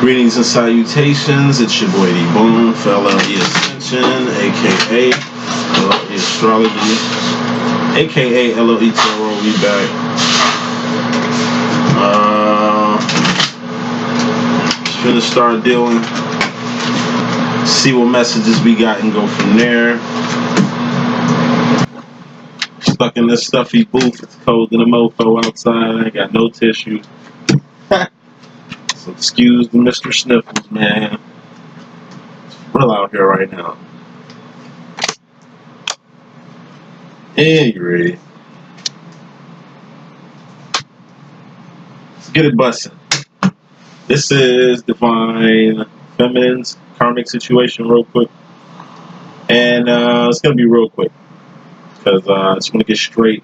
Greetings and salutations, it's your boy D.Boom for LLE.Ascension, aka LLE Astrology, aka LLE Tarot. We back. Just gonna start dealing, see what messages we got and go from there. Stuck in this stuffy booth, it's cold in the mofo outside, I ain't got no tissue. So excuse the Mr. Sniffles, man. It's real out here right now. And you ready? Let's get it bustin'. This is Divine Feminine's Karmic situation real quick. And it's going to be real quick. Because I just want to get straight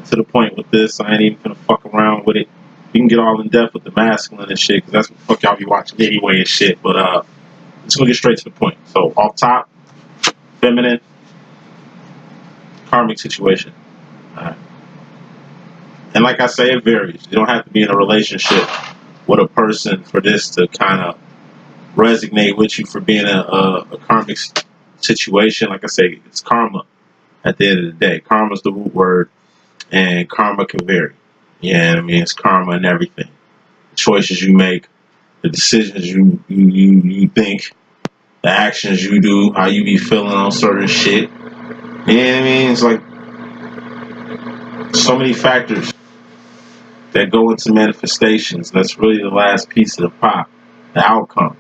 to the point with this. I ain't even going to fuck around with it. You can get all in depth with the masculine and shit. Because that's what the fuck y'all be watching anyway and shit. But just going to get straight to the point. So off top, feminine, karmic situation. Alright. And like I say, it varies. You don't have to be in a relationship with a person for this to kind of resonate with you for being a karmic situation. Like I say, it's karma at the end of the day. Karma's the root word, and karma can vary. Yeah, I mean, it's karma and everything. The choices you make, the decisions you think, the actions you do, how you be feeling on certain shit. You know what I mean? It's like so many factors that go into manifestations. That's really the last piece of the pie, the outcome,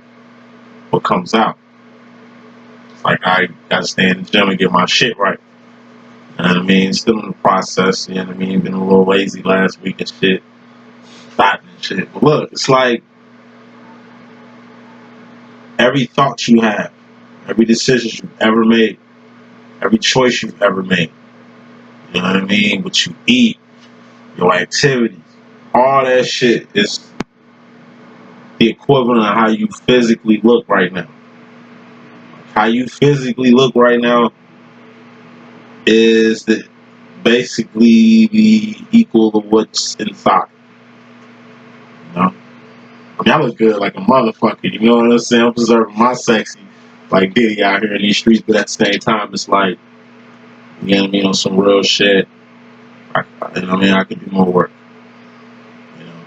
what comes out. It's like I gotta stay in the gym and get my shit right. You know what I mean? Still in the process, you know what I mean? Been a little lazy last week and shit. Thoughting and shit. But look, it's like every thought you have, every decision you've ever made, every choice you've ever made, you know what I mean? What you eat, your activities, all that shit is the equivalent of how you physically look right now. How you physically look right now is basically the equal of what's inside. You know? I mean, I look good like a motherfucker, you know what I'm saying? I'm preserving my sexy like Diddy out here in these streets, but at the same time, it's like, you know what I mean, on some real shit. You know what I mean? I could do more work. You know?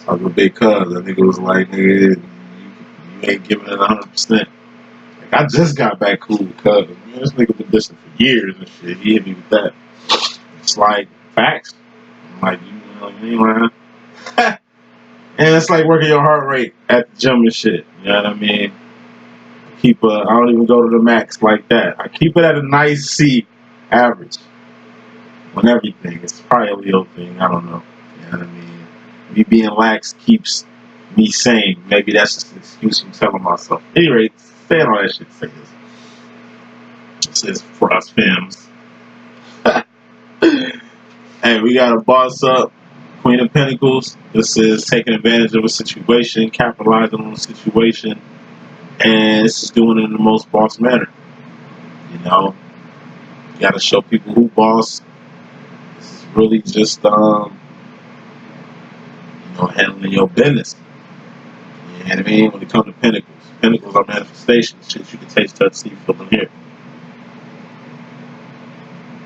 Talking to Big Cuz, I think it was like, nigga, you ain't giving it 100%. I just got back cool because this nigga been listening for years and shit. He hit me with that. It's like facts. I'm like, you know what I mean, man? And it's like working your heart rate at the gym and shit. You know what I mean? I don't even go to the max like that. I keep it at a nice C average on everything. It's probably a Leo thing. I don't know. You know what I mean? Me being lax keeps me sane. Maybe that's just an excuse I'm telling myself. Anyway, saying all that shit, say this. This is for us films. Hey, we got a boss up, Queen of Pentacles. This is taking advantage of a situation, capitalizing on a situation, and this is doing it in the most boss manner. You know, you got to show people who boss. This is really just, handling your business. You know what I mean? When it comes to Pentacles, Pentacles are manifestations, shit you can taste, touch, see, feel, and hear.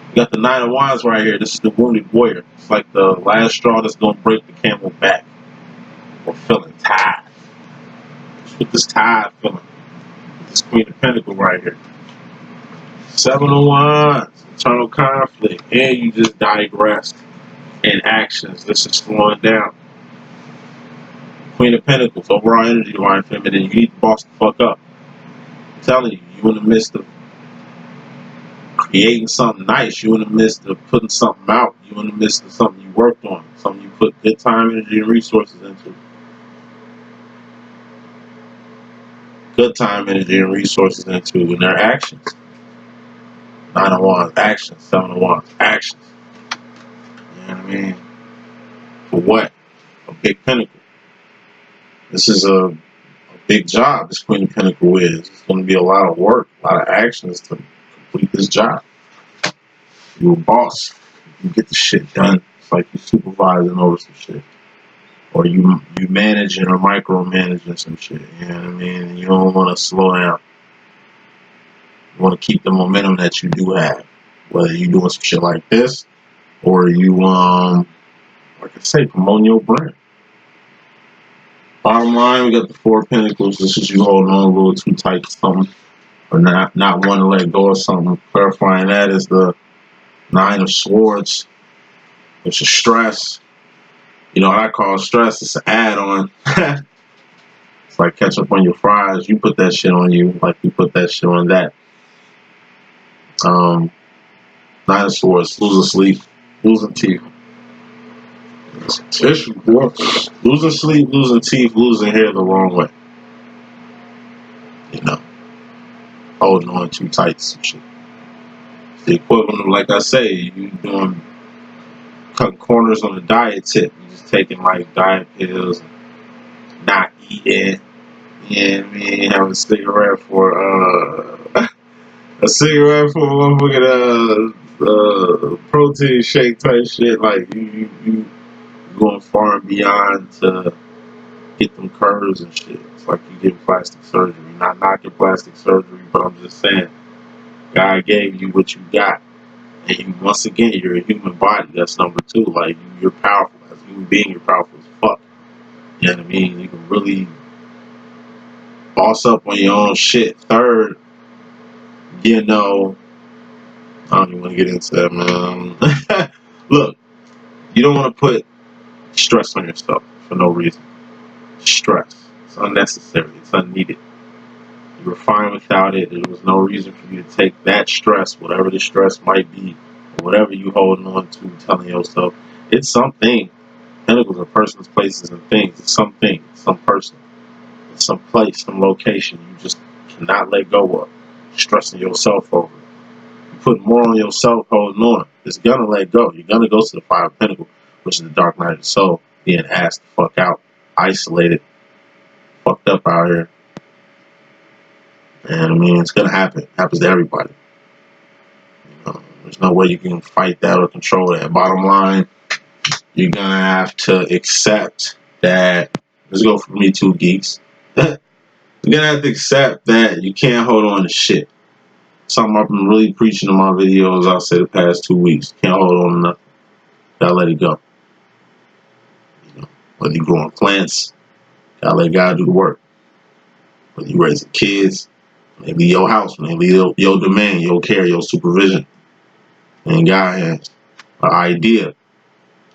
You got the Nine of Wands right here. This is the wounded warrior. It's like the last straw that's going to break the camel back. Or feeling tired. Just with this tired feeling. With this Queen of Pentacles right here. Seven of Wands. Internal conflict. And you just digress in actions. This is slowing down. Queen of Pentacles. Overall energy, Divine Feminine. You need to boss the fuck up. I'm telling you. You in the midst of creating something nice, you in the midst of putting something out, you in the midst of something you worked on, something you put good time, energy, and resources into. Good time, energy, and resources into, and their actions. Nine of Wands, actions. Seven of Wands, actions. You know what I mean? For what? A big pinnacle. This is a big job, this Queen of Pentacles is. It's going to be a lot of work, a lot of actions to complete this job. You're a boss. You get the shit done. It's like you're supervising over some shit. or you managing or micromanaging some shit. You know what I mean? You don't want to slow down. You want to keep the momentum that you do have, whether you doing some shit like this or you like I say, promoting your brand. Bottom line, we got the Four of Pentacles. This is you holding on a little too tight to something, or not wanting to let go of something. Clarifying that is the Nine of Swords, which is stress. You know what I call stress? It's an add-on. It's like ketchup on your fries. You put that shit on you, like you put that shit on that. Nine of Swords, losing sleep, losing teeth. Issue, boy. Losing sleep, losing teeth, losing hair the wrong way. You know, holding on too tight to some shit. It's the equivalent of, like I say, you doing cutting corners on the diet tip. You just taking like diet pills, not eating. You know what I mean? Having a cigarette for a cigarette for motherfucking protein shake type shit. Like you going far and beyond to get them curves and shit. It's like you get plastic surgery. Not knocking plastic surgery, but I'm just saying, God gave you what you got. And you, once again, you're a human body. That's number two. Like, you're powerful. As a human being, you're powerful as fuck. You know what I mean? You can really boss up on your own shit. Third, you know, I don't even want to get into that, man. Look, you don't want to put stress on yourself for no reason. Stress. It's unnecessary. It's unneeded. You were fine without it. There was no reason for you to take that stress, whatever the stress might be, or whatever you holding on to, telling yourself, it's something. Pentacles are persons, places, and things. It's something, some person, it's some place, some location you just cannot let go of. Stressing yourself over. You put more on yourself holding on. It's gonna let go. You're gonna go to the Five of Pentacles, which is the dark night of the soul, being asked the fuck out, isolated, fucked up out here. And I mean, it's gonna happen. It happens to everybody. You know, there's no way you can fight that or control that. Bottom line, you're gonna have to accept that. Let's go for Me Too geeks. You're gonna have to accept that you can't hold on to shit. Something I've been really preaching in my videos, I'll say the past 2 weeks. Can't hold on to nothing. Gotta let it go. You know, whether you're growing plants, gotta let God do the work. Whether you're raising kids, when they leave your house, when they leave your domain, your care, your supervision, and God has an idea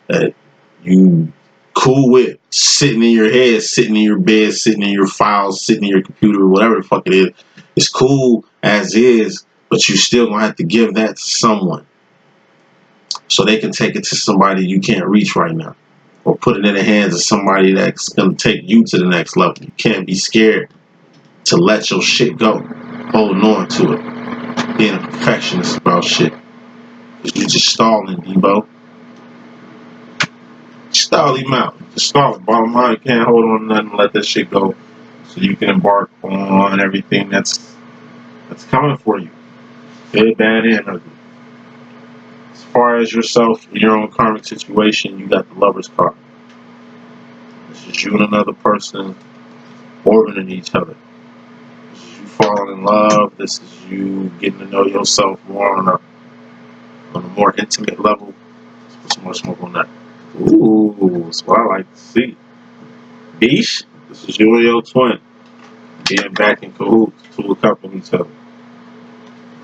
that you cool with, sitting in your head, sitting in your bed, sitting in your files, sitting in your computer, whatever the fuck it is. It's cool as is, but you still gonna have to give that to someone so they can take it to somebody you can't reach right now, or put it in the hands of somebody that's gonna take you to the next level. You can't be scared to let your shit go, holding on to it, being a perfectionist about shit. You're just stalling, D.Boom. Stall him out. Just stall it. Bottom line, you can't hold on to nothing and let that shit go. So you can embark on everything that's coming for you. Good, bad, and ugly. As far as yourself in your own karmic situation, you got the Lover's card. This is you and another person orbiting each other. This is you falling in love. This is you getting to know yourself more on a more intimate level. Let's put some more smoke on that. Ooh, that's what I like to see. Beesh, this is you and your twin being back in cahoots, two accompanying each other.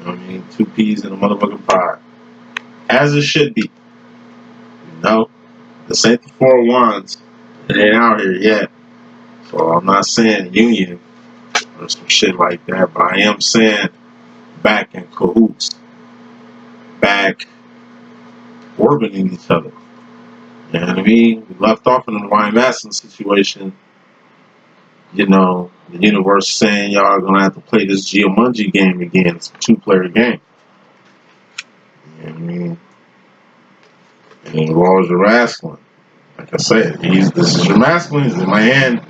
You know what I mean? Two peas in a motherfucking pie. As it should be. You know? This ain't the Four of Wands. It ain't out here yet. So I'm not saying union or some shit like that, but I am saying back in cahoots. Back orbiting each other. You know what I mean? We left off in the Divine Masculine situation. You know, the universe saying y'all are gonna have to play this Geomungi game again. It's a 2-player game. You know what I mean? And it involves your masculine. Like I said, this is your masculine. He's in my hand.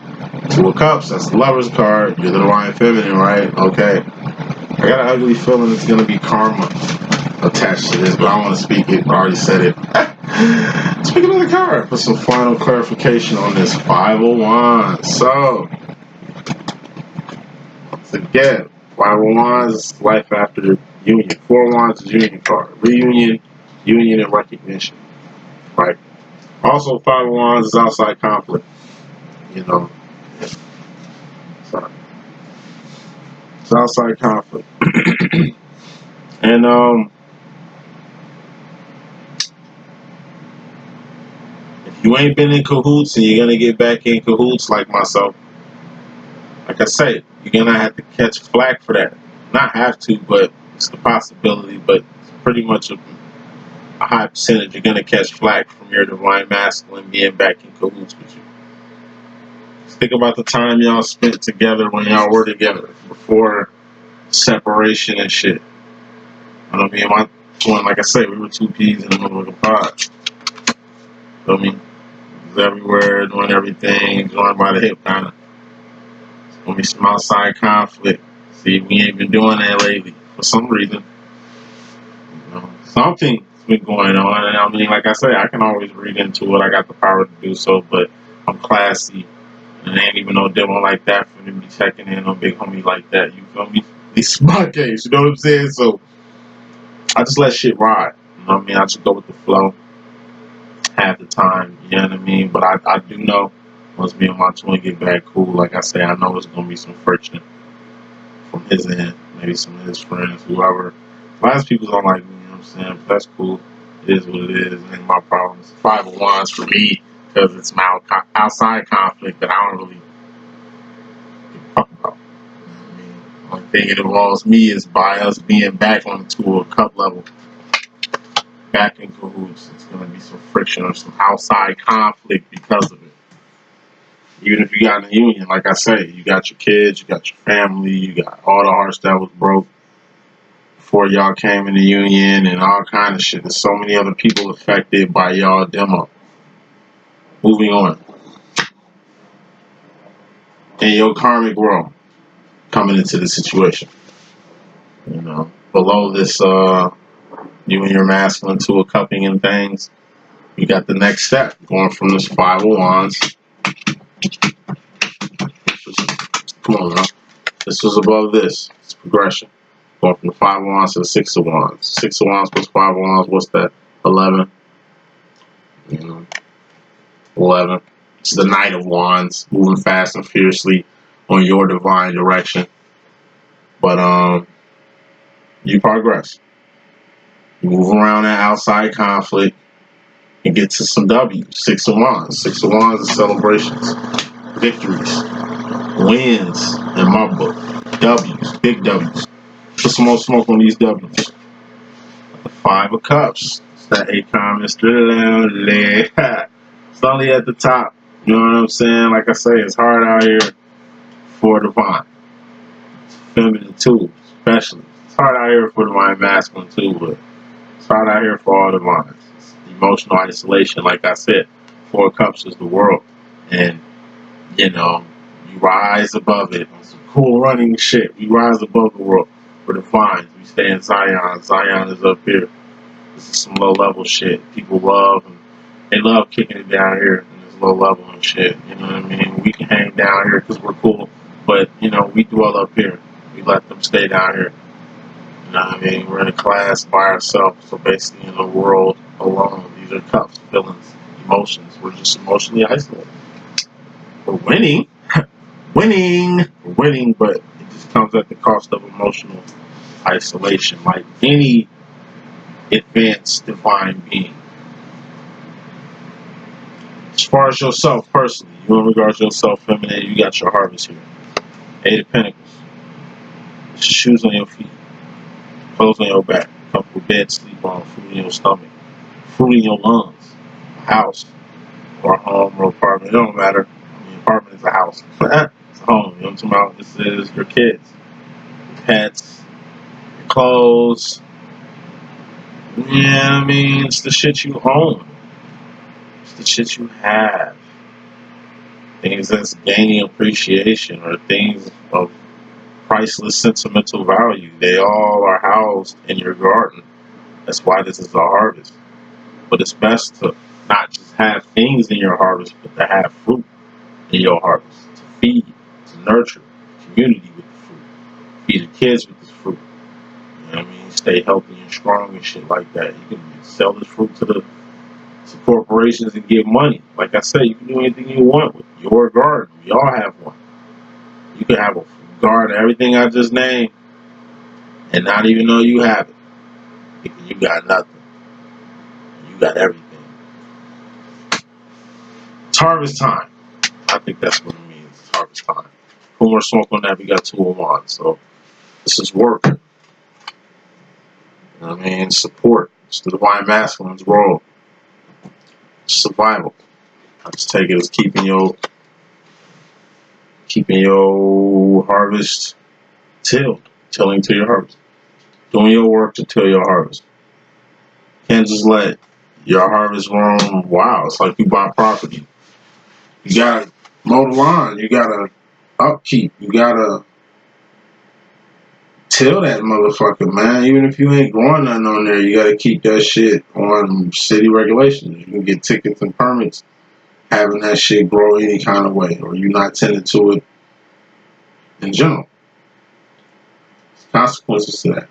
2 of Cups. That's the Lover's card. You're the Divine Feminine, right? Okay. I got an ugly feeling it's gonna be karma attached to this, but I don't want to speak it. I already said it. It's Pick another card for some final clarification on this 501. So, again, 501 is life after the union. 401 is union card. Reunion, union, and recognition. Right? Also, 501 is outside conflict. You know, sorry. It's outside conflict. And, if you ain't been in cahoots and you're going to get back in cahoots like myself, like I say, you're going to have to catch flack for that. Not have to, but it's the possibility, but it's pretty much a high percentage you're going to catch flack from your divine masculine being back in cahoots with you. Just think about the time y'all spent together when y'all were together before separation and shit. I know me and my twin, like I say, we were two peas in the middle of a pod. Feel me? Was everywhere, doing everything, joined by the hip kind of. When we some outside conflict. See, we ain't been doing that lately for some reason. You know, something's been going on, and I mean, like I say, I can always read into it. I got the power to do so, but I'm classy, and ain't even no demo like that for me to be checking in on big homie like that. You feel me? These my case, you know what I'm saying? So I just let shit ride. You know what I mean? I just go with the flow. Half the time, you know what I mean? But I do know once me and my twin get back cool, like I say, I know there's gonna be some friction from his end, maybe some of his friends, whoever. A lot of people don't like me, you know what I'm saying? But that's cool. It is what it is. It ain't my problem. It's 5 of Wands for me because it's my outside conflict that I don't really talk about. You know what I mean? The only thing it involves me is by us being back on the Two of Cup level, back in cahoots. It's going to be some friction or some outside conflict because of it. Even if you got in a union, like I say, you got your kids, you got your family, you got all the hearts that was broke before y'all came in the union and all kind of shit. There's so many other people affected by y'all demo. Moving on. In your karmic world, coming into the situation. You know, below this, you and your masculine to a cupping and things, you got the next step, going from this 5 of Wands. Come on now. This was above this. It's progression. Going from the 5 of Wands to the 6 of Wands. 6 of Wands plus 5 of Wands, what's that? 11. You know, 11. It's the Knight of Wands, moving fast and fiercely on your divine direction. But you progress. You move around that outside conflict and get to some W's. 6 of Wands. 6 of Wands is celebrations, victories, wins in my book. W's, big W's. Put some more smoke on these W's. The 5 of Cups. It's that Akon, Mr. LLE. It's only at the top. You know what I'm saying? Like I say, it's hard out here for divine. Feminine too, especially. It's hard out here for divine masculine too, but it's hard out here for all divines. It's emotional isolation, like I said. 4 of Cups is the world. And, you know, you rise above it. On some cool running shit. We rise above the world. For divines, we stay in Zion. Zion is up here. This is some low level shit. People love, and they love kicking it down here in this low level and shit. You know what I mean? We can hang down here because we're cool, but you know, we dwell up here. We let them stay down here. You know what I mean? We're in a class by ourselves, so basically in the world alone. These are cups, feelings, emotions. We're just emotionally isolated. We're winning, we're winning, but it just comes at the cost of emotional isolation, like any advanced divine being. As far as yourself personally, you in regards to yourself, feminine, you got your harvest here. 8 of Pentacles. Shoes on your feet. Clothes on your back. Comfortable bed, sleep on. Food in your stomach. Food in your lungs. A house. Or a home or apartment. It don't matter. I mean, apartment is a house. It's a home. You know what I'm talking about? This is your kids. Your pets. Your clothes. Yeah, I mean, it's the shit you own. It's the shit you have. Things that's gaining appreciation or things of priceless sentimental value. They all are housed in your garden. That's why this is a harvest. But it's best to not just have things in your harvest, but to have fruit in your harvest, to feed, to nurture the community with the fruit, feed the kids with this fruit. You know what I mean? Stay healthy and strong and shit like that. You can sell this fruit to corporations and get money. Like I said, you can do anything you want with your garden. We all have one. You can have a garden, everything I just named, and not even know you have it. Because you got nothing. You got everything. It's harvest time. I think that's what it means. It's harvest time. Put more smoke on that. We got 201. So this is work. You know what I mean? Support. It's the divine masculine's role. Survival. I just take it as keeping your harvest tilled. Tilling to your harvest. Doing your work to till your harvest. Can't just let your harvest roam wild. It's like you buy property. You gotta mow the lawn. You gotta upkeep. You gotta till that motherfucker, man. Even if you ain't growing nothing on there, you gotta keep that shit on city regulations. You can get tickets and permits having that shit grow any kind of way, or you not tending to it in general. There's consequences to that.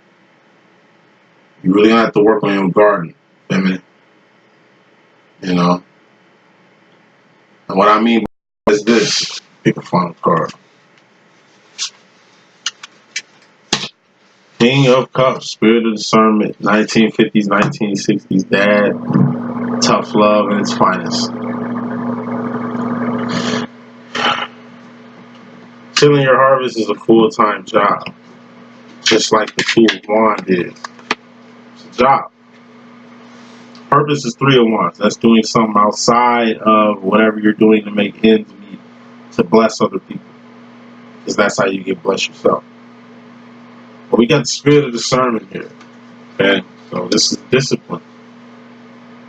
You really have to work on your garden, feminine. You know? And what I mean is this. Pick a final card. King of Cups, Spirit of Discernment, 1950s, 1960s, dad, tough love in its finest. Tilling your harvest is a full-time job, just like the Two of Wands is. It's a job. Purpose is 3 of Wands. That's doing something outside of whatever you're doing to make ends meet, to bless other people, because that's how you get blessed yourself. But we got the Spirit of Discernment here, okay? So this is discipline,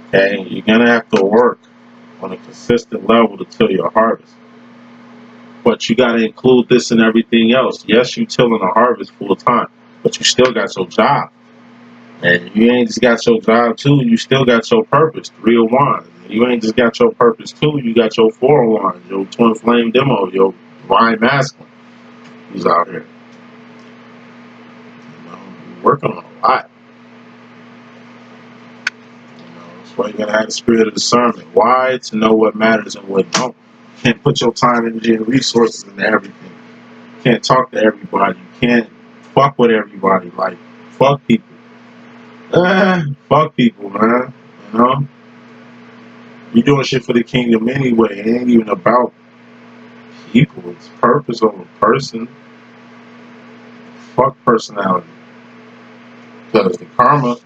okay? You're going to have to work on a consistent level to till your harvest. But you got to include this in everything else. Yes, you tilling a harvest full time, but you still got your job. And you ain't just got your job too, you still got your purpose, 3 of Wands. You ain't just got your purpose too, you got your 4 of Wands, your twin flame demo, your divine masculine who's out here. You know, you're working on a lot. That's why you gotta have the spirit of discernment. Why? To know what matters and what don't. You can't put your time, energy, and resources into everything. You can't talk to everybody. You can't fuck with everybody. Like, fuck people. Fuck people, man. You know? You're doing shit for the kingdom anyway. It ain't even about people. It's purpose over person. Fuck personality. Because the karma,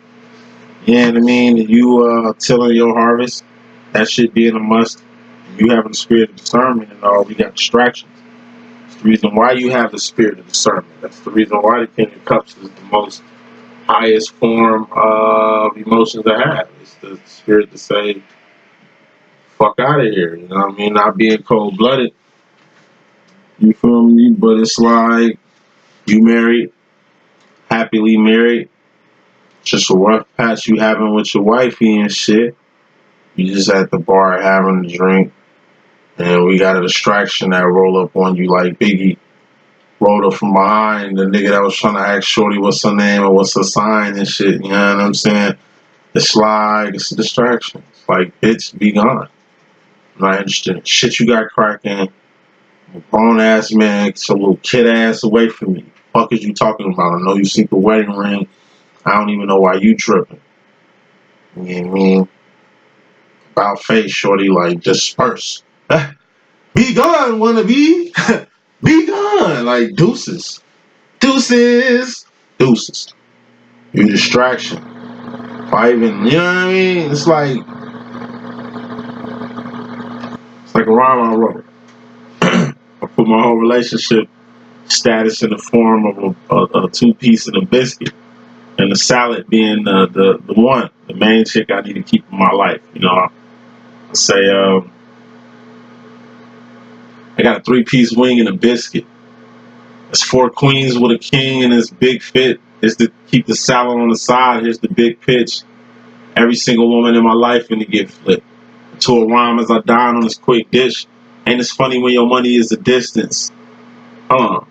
you know what I mean? You tilling your harvest, that shit being a must. You having the spirit of discernment and all, we got distractions. It's the reason why you have the spirit of discernment. That's the reason why the King of Cups is the most highest form of emotions I have. It's the spirit to say, fuck out of here. You know what I mean? Not being cold-blooded. You feel me? But it's like, you married, happily married, just a rough patch you having with your wifey and shit. You just at the bar having a drink, and we got a distraction that roll up on you like Biggie rolled up from behind the nigga that was trying to ask Shorty what's her name or what's her sign and shit. You know what I'm saying? It's like, it's a distraction. It's like, bitch, be gone. I'm not interested in shit you got cracking. A grown ass man, get your little kid ass away from me. Fuck is you talking about? I know you see the wedding ring. I don't even know why you tripping. You know what I mean? About face, shorty, like, disperse. Be gone, wannabe. Be gone. Like, deuces. Deuces. Deuces. You distraction. Why even, you know what I mean? It's like a rhyme I wrote. I put my whole relationship status in the form of a two-piece and a biscuit. And the salad being the one, the main chick I need to keep in my life. You know, I say, I got a 3-piece wing and a biscuit. It's 4 queens with a king and this big fit. Is to keep the salad on the side. Here's the big pitch. Every single woman in my life finna get flipped. To a rhyme as I dine on this quick dish. Ain't it's funny when your money is a distance? Hold on.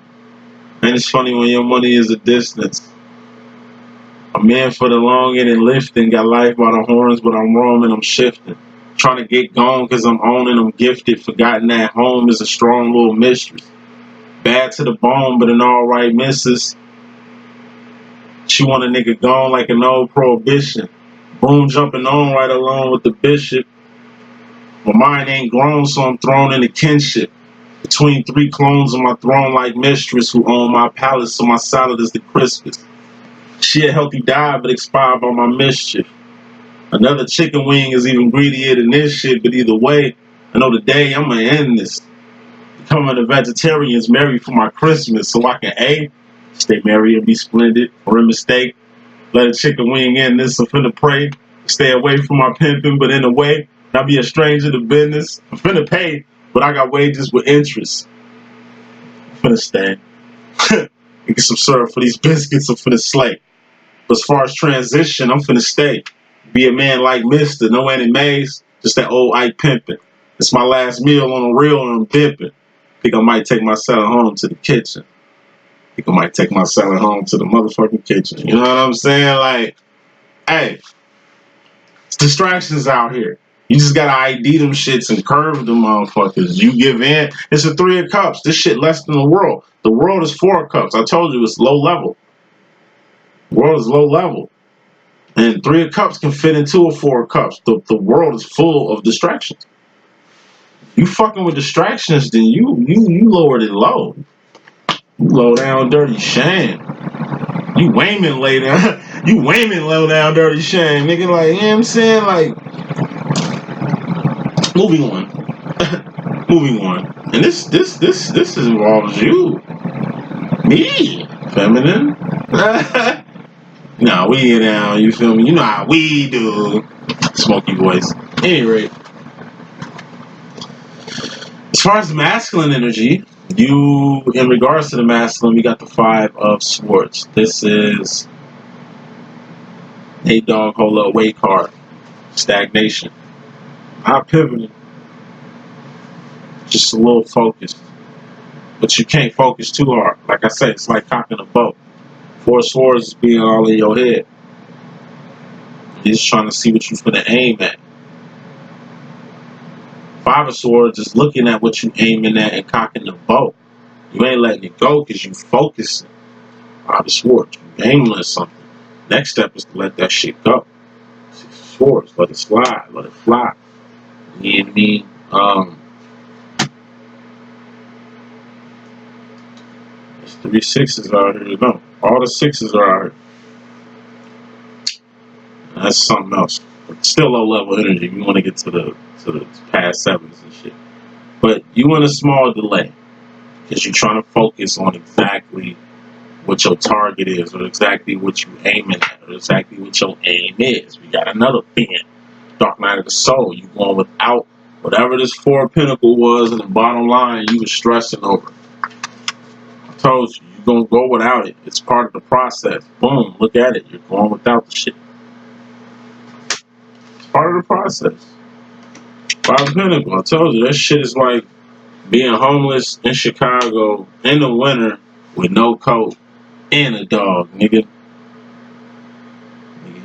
Ain't it's funny when your money is a distance? A man for the long end and lifting. Got life by the horns, but I'm roaming, I'm shifting. Trying to get gone cause I'm owning, I'm gifted. Forgotten that home is a strong little mistress. Bad to the bone, but an alright missus. She want a nigga gone like an old prohibition. Boom jumping on right along with the bishop. My mind ain't grown, so I'm thrown into kinship. Between three clones of my throne-like mistress who own my palace, so my salad is the crispest. She a healthy diet, but expired by my mischief. Another chicken wing is even greedier than this shit, but either way, I know the day I'ma end this. Becoming a vegetarian's married for my Christmas, so I can A, stay merry and be splendid, or a mistake, let a chicken wing in this, I'm finna pray, stay away from my pimping, but in a way, not be a stranger to business. I'm finna pay, but I got wages with interest. I'm finna stay. And get some syrup for these biscuits, I'm finna slay. But as far as transition, I'm finna stay. Be a man like Mister, no animes, just that old Ike pimping. It's my last meal on a reel and I'm dipping. Think I might take my salad home to the kitchen. Think I might take my salad home to the motherfucking kitchen. You know what I'm saying? Like, hey, it's distractions out here. You just gotta ID them shits and curve them motherfuckers. You give in. It's a 3 of cups. This shit less than the world. The world is 4 of cups. I told you it's low level. The world is low level. And 3 of cups can fit into a 4 of cups. The world is full of distractions. You fucking with distractions, then you lowered it low. You low down dirty shame. You Wayman lay down. You Wayman low down dirty shame, nigga. Like, you know what I'm saying? Like, moving on. Moving on. And this involves you. Me. Feminine. Nah, we get down, you feel me? You know how we do. Smoky voice. Any rate. As far as the masculine energy, in regards to the masculine, we got the 5 of Swords. This is a dog hold up weight card. Stagnation. Not pivoting. Just a little focused. But you can't focus too hard. Like I said, it's like cocking a bow. 4 of Swords is being all in your head. You're just trying to see what you're going to aim at. 5 of Swords is looking at what you aiming at and cocking the bow. You ain't letting it go because you focusing. 5 of Swords. You aiming at something. Next step is to let that shit go. 6 of Swords. Let it slide. Let it fly. You know what I mean? There's 3 6s out here. No. All the 6s are out here. That's something else. But still low level energy. You want to get to the past 7s and shit. But you in a small delay. Because you're trying to focus on exactly what your target is, or exactly what you aiming at, or exactly what your aim is. We got another thing. Dark Night of the Soul. You going without whatever this 4 of Pentacle was, and the bottom line you was stressing over. I told you, you're gonna go without it. It's part of the process. Boom, look at it. You're going without the shit. It's part of the process. 5 of Pentacle. I told you that shit is like being homeless in Chicago in the winter with no coat and a dog, nigga.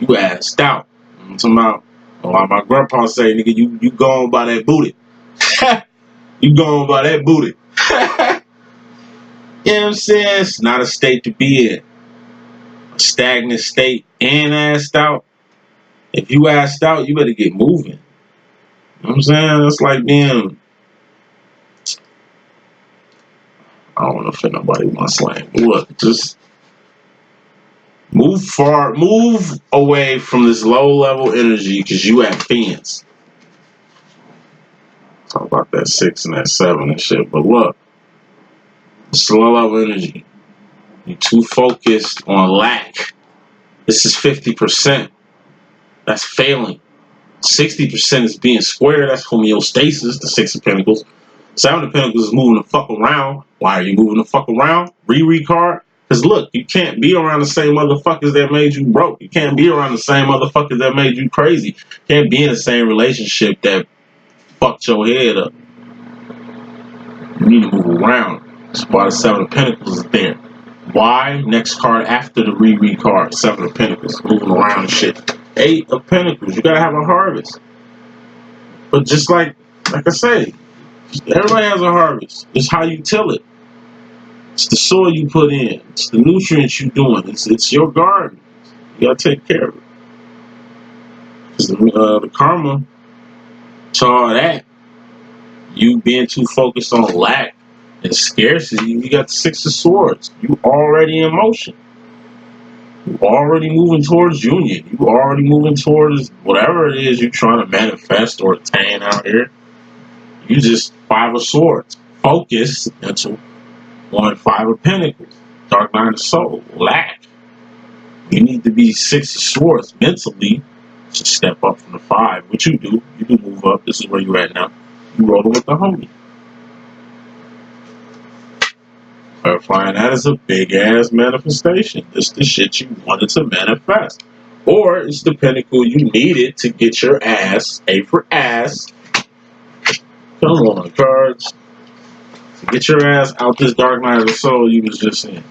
You assed out. I'm talking about, like my grandpa say, nigga, you going by that booty. You going by that booty. You know what I'm saying? It's not a state to be in. A stagnant state and assed out. If you assed out, you better get moving. You know what I'm saying? It's like being, I don't want to offend nobody with my slang. But look, just move away from this low level energy because you at fence. Talk about that 6 and that 7 and shit. But look, it's low level energy. You're too focused on lack. This is 50%. That's failing. 60% is being square. That's homeostasis, the 6 of Pentacles. 7 of Pentacles is moving the fuck around. Why are you moving the fuck around? Re card. Because look, you can't be around the same motherfuckers that made you broke. You can't be around the same motherfuckers that made you crazy. You can't be in the same relationship that fucked your head up. You need to move around. That's why the Seven of Pentacles is there. Why? Next card after the Reread card, Seven of Pentacles, moving around and shit. Eight of Pentacles, you gotta have a harvest. But just like I say, everybody has a harvest. It's how you till it. It's the soil you put in. It's the nutrients you doing. It's your garden. You gotta take care of it. Because the karma to all that, you being too focused on lack and scarcity, you got the Six of Swords. You already in motion. You already moving towards union. You already moving towards whatever it is you're trying to manifest or attain out here. You just Five of Swords. Focus into on Five of Pentacles. Dark Night of Soul. Lack. You need to be Six of Swords mentally to step up from the five. What you do, you can move up. This is where you're at now. You rolling with the homie. Clarifying that is a big ass manifestation. This the shit you wanted to manifest. Or it's the pinnacle you needed to get your ass, A for ass. Come on, cards. To get your ass out this dark night of the soul you was just in.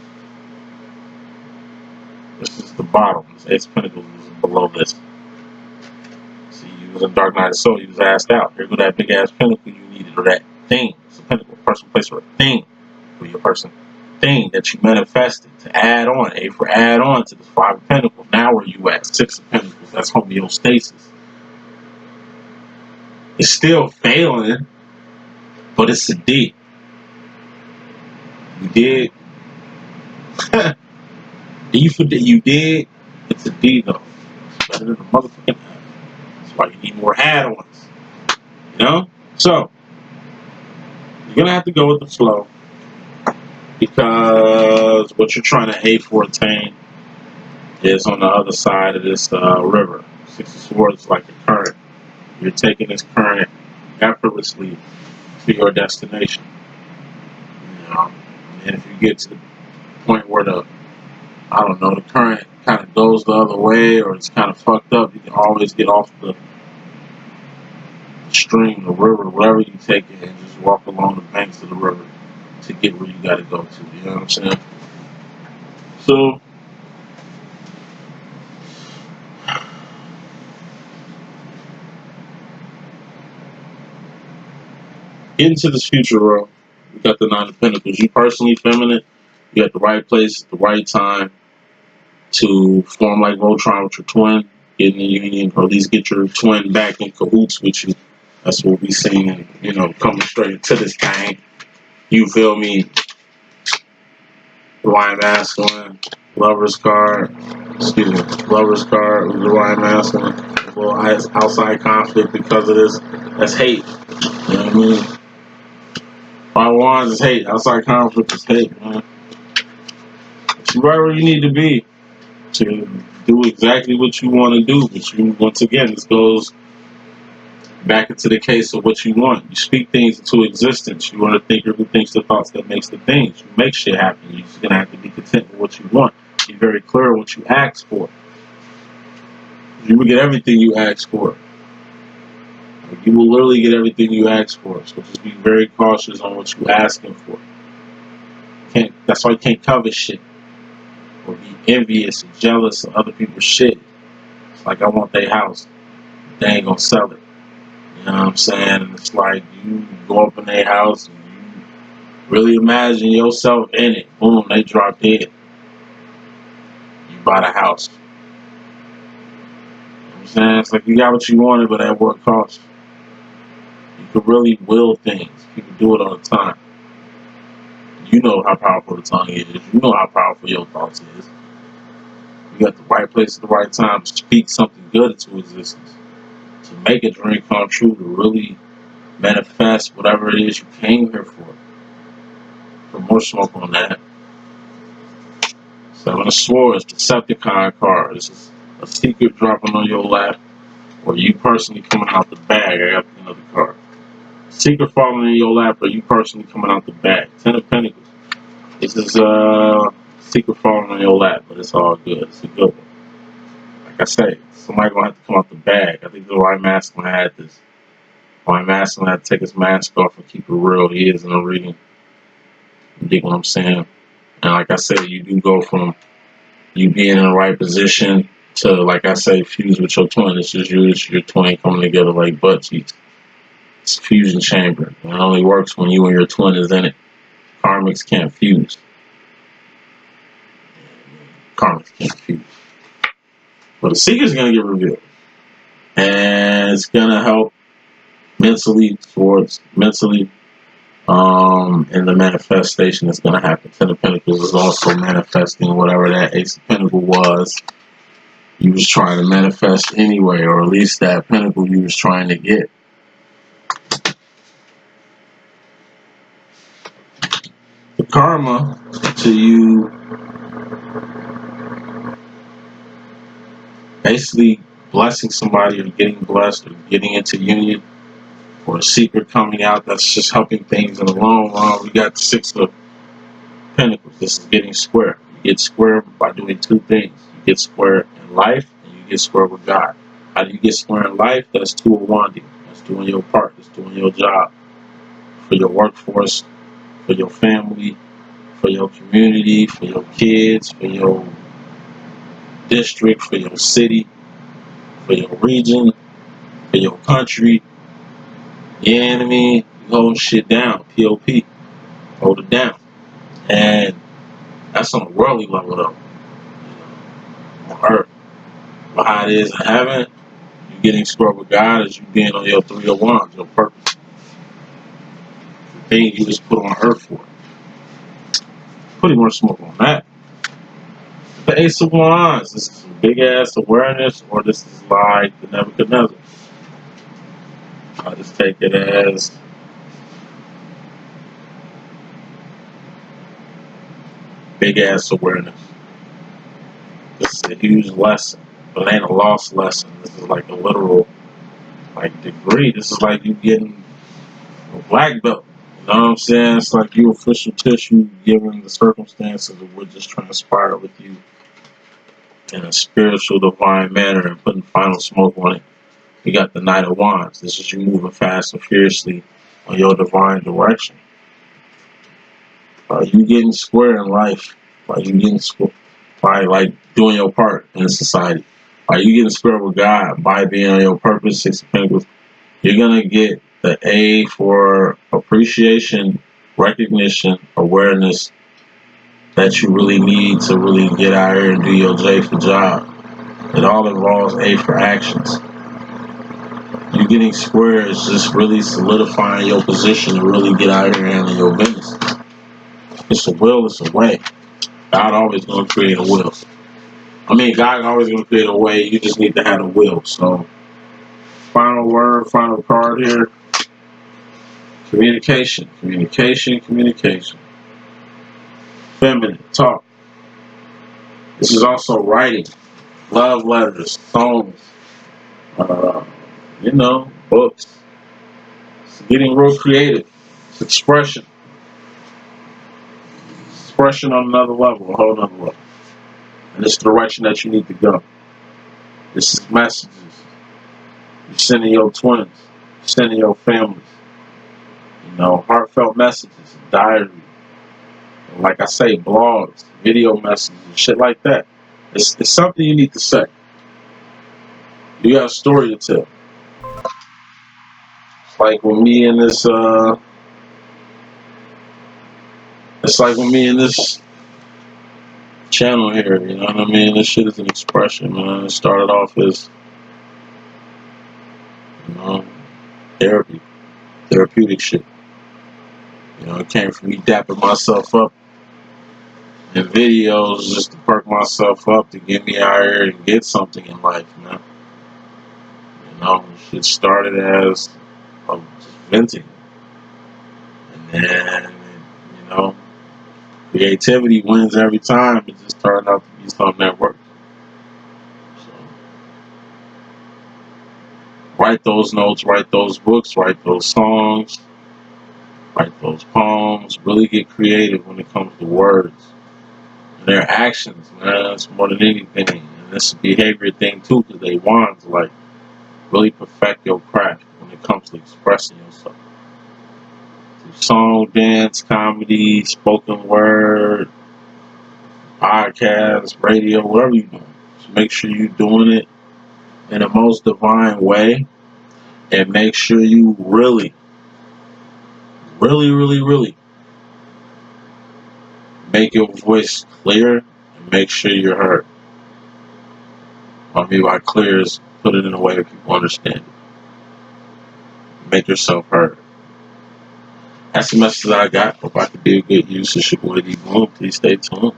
This is the bottom. This Ace of Pentacles is below this. See, you was in dark night of the soul, you was assed out. Here go that big ass pinnacle you needed, or that thing. It's a pinnacle, person, place, or a thing for your person. Thing that you manifested to add on, A for add on to the Five of Pentacles. Now where you at? Six of Pentacles. That's homeostasis. It's still failing, but it's a D. You did. D for D. You did. It's a D though. It's better than the motherfucking F. That's why you need more add-ons. You know? So you're gonna have to go with the flow because what you're trying to A for attain is on the other side of this river. Six of Swords is like a current. You're taking this current effortlessly to your destination. You know? And if you get to the point where the current kind of goes the other way or it's kind of fucked up, you can always get off the stream, the river, wherever you take it, and just walk along the banks of the river to get where you gotta go to. You know what I'm saying? So get into this future world. You got the Nine of Pentacles. You personally feminine. You at the right place at the right time to form like Voltron with your twin, get in the union, or at least get your twin back in cahoots with you. That's what we seen, you know, coming straight into this thing. You feel me? Divine Masculine, Lover's card, excuse me, Lover's card, Divine Masculine. Well, outside conflict because of this. That's hate. You know what I mean? Five of Wands is hate. Outside conflict is hate, man. But you're right where you need to be to do exactly what you want to do. But you, once again, this goes back into the case of what you want. You speak things into existence. You want to think who thinks the thoughts that makes the things. You make shit happen. You're just gonna have to be content with what you want. Be very clear on what you ask for. You will get everything you ask for. Like, you will literally get everything you ask for. So just be very cautious on what you're asking for. That's why you can't covet shit or be envious and jealous of other people's shit. It's like, I want their house. They ain't gonna sell it. You know what I'm saying? And it's like you go up in their house and you really imagine yourself in it. Boom, they drop dead. You buy the house. You know what I'm saying? It's like you got what you wanted, but at what cost? You can really will things. People do it all the time. You know how powerful the tongue is. You know how powerful your thoughts is. You got the right place at the right time to speak something good into existence. To make a dream come true, to really manifest whatever it is you came here for. For more smoke on that. Seven of Swords, Decepticon card. This is a secret dropping on your lap, or you personally coming out the bag. I got another card. Secret falling in your lap, or you personally coming out the bag. Ten of Pentacles. This is secret falling on your lap, but it's all good. It's a good one. Like I say, somebody gonna have to come out the bag. I think the right masculine had this. Why I'm asking that to take his mask off and keep it real. He is in a reading. You get what I'm saying? And like I said, you do go from you being in the right position to, like I say, fuse with your twin. It's just you, it's your twin coming together like butt cheeks. It's a fusion chamber. It only works when you and your twin is in it. Karmics can't fuse. Karmics can't fuse. But the secret's gonna get revealed. And it's gonna help mentally in the manifestation that's gonna happen. Ten of Pentacles is also manifesting whatever that Ace of Pentacles was you was trying to manifest anyway, or at least that pentacle you was trying to get. The karma to you basically blessing somebody or getting blessed or getting into union or a secret coming out that's just helping things in the long run. We got the Six of Pentacles. This is getting square. You get square by doing two things. You get square in life and you get square with God. How do you get square in life? That's two of wanding. That's doing your part. That's doing your job for your workforce, for your family, for your community, for your kids, for your district, for your city, for your region, for your country. You know what I mean? You hold shit down. POP. Hold it down. And that's on a worldly level though. On earth. But how it is in heaven, you getting square with God is you being on your 3 of Wands, your purpose. The thing you was put on earth for. Pretty much smoke on that. The Ace of Wands. This is some big ass awareness, or this is like the Nebuchadnezzar. I just take it as big ass awareness. This is a huge lesson, but it ain't a lost lesson. This is like a literal degree. This is like you getting a black belt. You know what I'm saying? It's like you official tissue given the circumstances of what just transpired with you in a spiritual divine manner and putting final smoke on it. You got the Knight of Wands. This is you moving fast and fiercely on your divine direction. You getting square in life. You getting square by doing your part in society. You getting square with God by being on your purpose. Six of Pentacles. You're gonna get the A for appreciation, recognition, awareness that you really need to really get out here and do your J for job. It all involves A for actions. You getting square is just really solidifying your position to really get out here and handle your business. It's a will, it's a way. God always gonna create a will. God always gonna create a way. You just need to have a will. So, final word, final card here. Communication, communication, communication. Feminine, talk. This is also writing, love letters, songs, books. It's getting real creative. It's expression. Expression on another level, a whole other level. And it's the direction that you need to go. This is messages. You're sending your twins. You're sending your families. Heartfelt messages, diary. Like I say, blogs, video messages, shit like that. It's something you need to say. You got a story to tell. It's like with me and this channel here, you know what I mean? This shit is an expression, man. It started off as, therapeutic shit. It came from me dapping myself up in videos just to perk myself up to get me out here and get something in life, man. Shit started as just venting. And then, creativity wins every time. It just turned out to be something that works. So, write those notes, write those books, write those songs, write those poems. Really get creative when it comes to words. And their actions, man. It's more than anything. And this behavior thing too, because they want to really perfect your craft. When it comes to expressing yourself. Through song, dance, comedy, spoken word, podcast, radio, whatever you're doing. Just make sure you're doing it in the most divine way, and make sure you really, really, really, really make your voice clear and make sure you're heard. What I mean by clear is put it in a way that people understand it. Make yourself heard. That's the message that I got. Hope I could be of good use. It's your boy D.Boom. Please stay tuned.